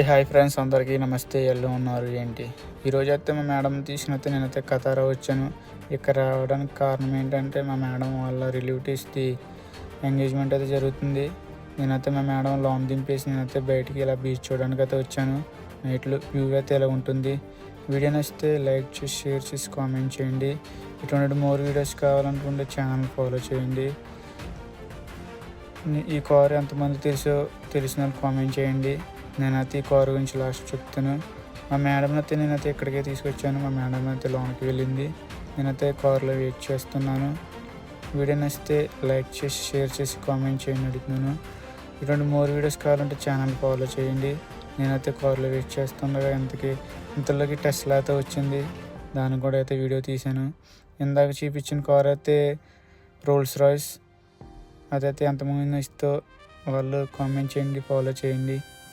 Hi friends, అందరికీ నమస్తే. ఎలా ఉన్నారు ఏంటి? ఈరోజు అయితే మా మేడం తీసినైతే నేనైతే ఖతారా వచ్చాను. ఇక్కడ రావడానికి కారణం ఏంటంటే మా మేడం వాళ్ళ రిలేటివ్స్ది ఎంగేజ్మెంట్ అయితే జరుగుతుంది. నేనైతే మా మేడం లాన్ దింపేసి నేనైతే బయటికి ఇలా బీచ్ చూడడానికి అయితే వచ్చాను. నైట్లో వ్యూ అయితే ఇలా ఉంటుంది. వీడియో నచ్చితే లైక్ చేసి, షేర్ చేసి, కామెంట్ చేయండి. ఇటువంటి మోర్ వీడియోస్ కావాలనుకుంటే ఛానల్ ఫాలో చేయండి. ఈ కార్ ఎంతమంది తెలిసిన వాళ్ళు కామెంట్ చేయండి. నేనైతే ఈ కారు గురించి లాస్ట్ చెప్తాను. మా మేడం అయితే నేనైతే ఇక్కడికే తీసుకొచ్చాను. మా మేడం అయితే లోనికి వెళ్ళింది. నేనైతే కారులో వెయిట్ చేస్తున్నాను. వీడియో నచ్చితే లైక్ చేసి, షేర్ చేసి, కామెంట్ చేయండి అడుగుతున్నాను. ఇటువంటి మోర్ వీడియోస్ కావాలంటే ఛానల్ ఫాలో చేయండి. నేనైతే కారులో వెయిట్ చేస్తుండగా ఇంతలోకి టెస్లా అయితే వచ్చింది. దానికి కూడా అయితే వీడియో తీశాను. ఇందాక చూపించిన కార్ అయితే రోల్స్ రాయ్స్. అదైతే ఎంతమంది నచ్చితే వాళ్ళు కామెంట్ చేయండి, ఫాలో చేయండి.